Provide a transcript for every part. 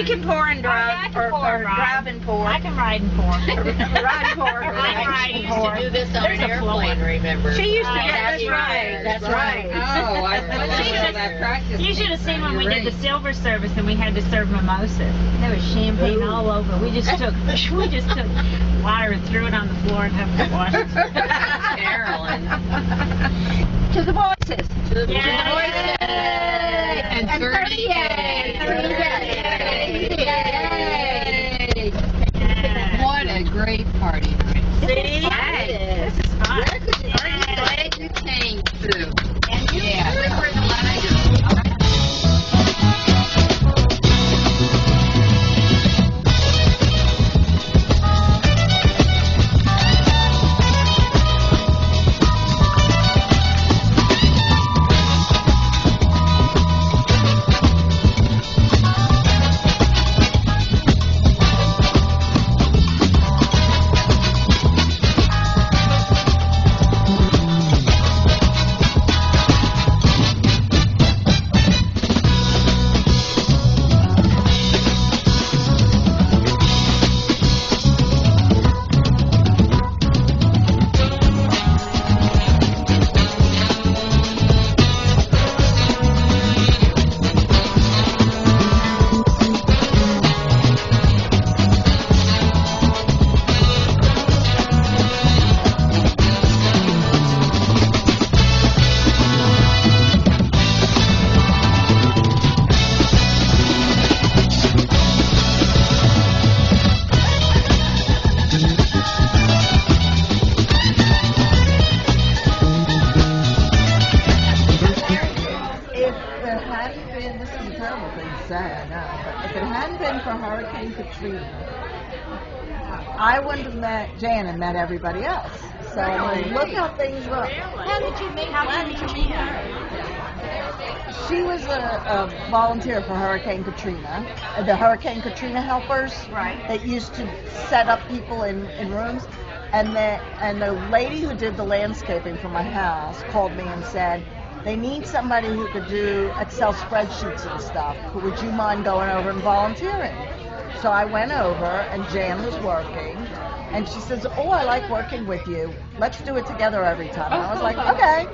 can pour and drive, or drive and pour. I can ride and pour. Ride and pour. I used to do this on an airplane, remember? She used to get, that's right. That's right. Oh, I love that practice. You should have seen when we did the silver service and we had to serve mimosas. There was champagne all over. We just took water and threw it on the floor and have to wash it. Carolyn. To the voices. To the Yay! And 30 Yay! 30 Yay! What a great party night. See? Yes. This is fun. I'm glad you came too. And you Yeah. If it hadn't been for Hurricane Katrina, I wouldn't have met Jan and met everybody else. So I mean, look how things were. How did you meet her? She was a volunteer for Hurricane Katrina, the Hurricane Katrina helpers. Right. That used to set up people in rooms. And the lady who did the landscaping for my house called me and said, they need somebody who could do Excel spreadsheets and stuff. Would you mind going over and volunteering? So I went over, and Jan was working, and she says, oh, I like working with you. Let's do it together every time. And I was like, okay.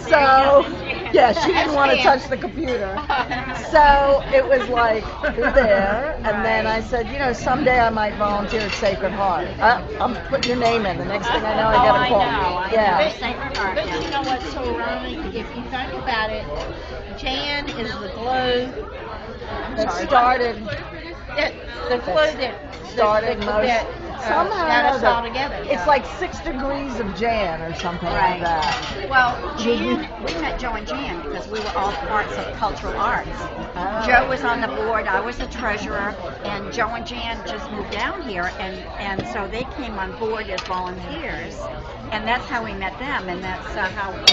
So, yeah, she didn't want to touch the computer. So it was like, you're there. And then I said, you know, someday I might volunteer at Sacred Heart. I'm putting your name in. The next thing I know, I get a call. Yeah. Sacred Heart. But you know what's so ironic? If you think about it, Jan is the glue That started. the glue that started most. Somehow got us or all other. together. It's like 6 degrees of Jan or something like that. Well, Jan, we met Joe and Jan because we were all parts of cultural arts. Oh. Joe was on the board, I was the treasurer, and Joe and Jan just moved down here, and so they came on board as volunteers, and that's how we met them, and that's how we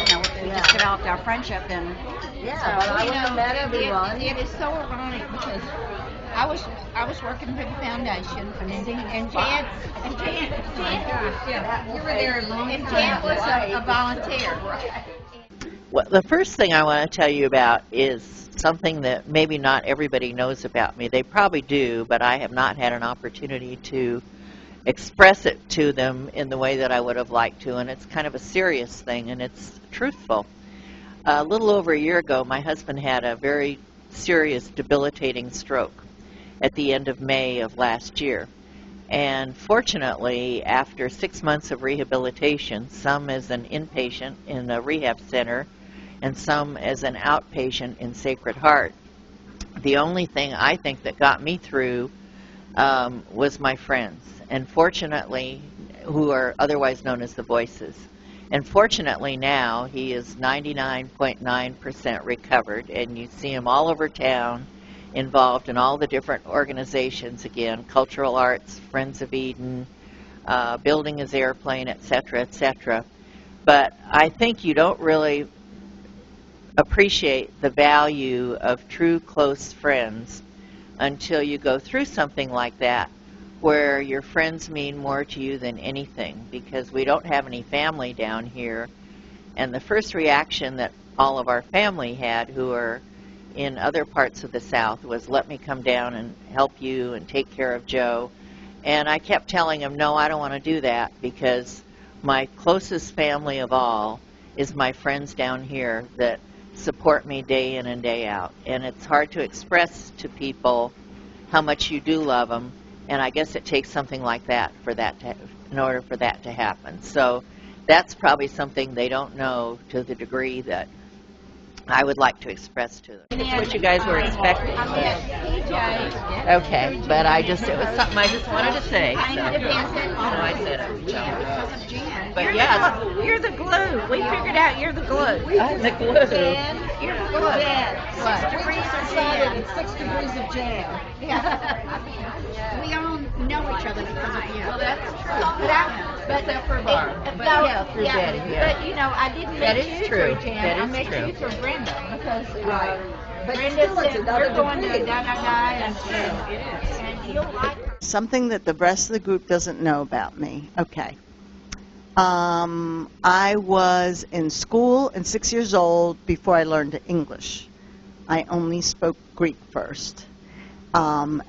just developed our friendship. And Yeah, but I wouldn't have met everyone. It is so ironic because I was working for the foundation, and Jan You were there a long and time. Jan was a volunteer. Well, the first thing I want to tell you about is something that maybe not everybody knows about me. They probably do, but I have not had an opportunity to express it to them in the way that I would have liked to, and it's kind of a serious thing, and it's truthful. A little over a year ago, my husband had a very serious, debilitating stroke at the end of May of last year. And fortunately, after 6 months of rehabilitation, some as an inpatient in a rehab center and some as an outpatient in Sacred Heart, the only thing I think that got me through was my friends, and fortunately, who are otherwise known as the Voices. And fortunately now, he is 99.9% recovered, and you see him all over town, involved in all the different organizations, again, Cultural Arts, Friends of Eden, Building His Airplane, etc., etc. But I think you don't really appreciate the value of true close friends until you go through something like that, where your friends mean more to you than anything, because we don't have any family down here. And the first reaction that all of our family had, who are in other parts of the South was, let me come down and help you and take care of Joe. And I kept telling him, no, I don't want to do that, because my closest family of all is my friends down here that support me day in and day out. And it's hard to express to people how much you do love them, and I guess it takes something like that for that to, in order for that to happen. So that's probably something they don't know to the degree that I would like to express to them. It's what you guys were expecting. Okay, but it was something I just wanted to say. So, I said it. But yeah, You're the glue. We figured out you're the glue. I'm the glue. You're the glue. 6 degrees of Jan. 6 degrees of jam. We all know each other because of you. Well, that's true. But except for Barb. Through Betty, yeah. But you know, I didn't That make is you true. through Jan. That I is met true. you through Brenda because But Brenda still, it's said another we're going to degree. da-da-da and you'll like her. Something that the rest of the group doesn't know about me. Okay. I was in school and 6 years old before I learned English. I only spoke Greek first. When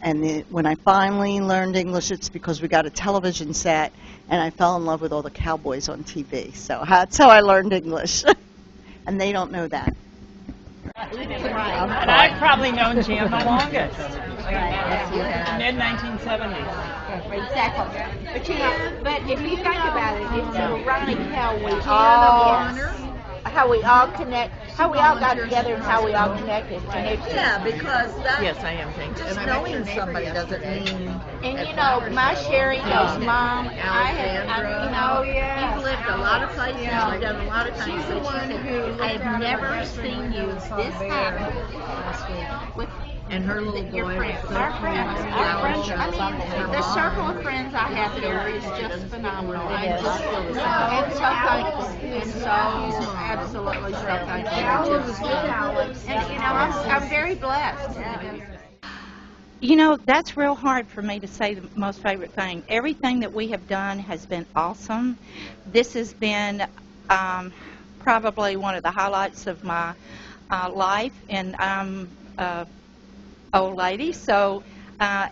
I finally learned English, it's because we got a television set, and I fell in love with all the cowboys on TV. So that's how I learned English. And they don't know that. And I've probably known Jan the longest. Mid-1970s. Exactly. But you know, but if you think about it, it's ironic how we all connect, how we all got together and how we all connected. And it's just, Yeah, because that, Yes, I am thinking. just knowing somebody doesn't mean. and you know, my Sherry knows Mom. You've lived a lot of places, you've done a lot of things. So I have never seen you this happy with and her little your boy. friends. Our friends. I mean, the circle of friends I have here is just phenomenal. I'm just so thankful and so absolutely so thankful. And you know, I'm very blessed. You know, that's real hard for me to say the most favorite thing. Everything that we have done has been awesome. This has been probably one of the highlights of my life, and I'm old lady, so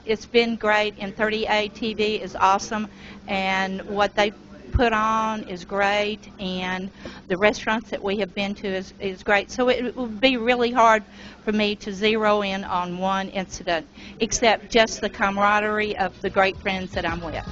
it's been great. And 30A TV is awesome, and what they put on is great, and the restaurants that we have been to is great. So it would be really hard for me to zero in on one incident, except just the camaraderie of the great friends that I'm with.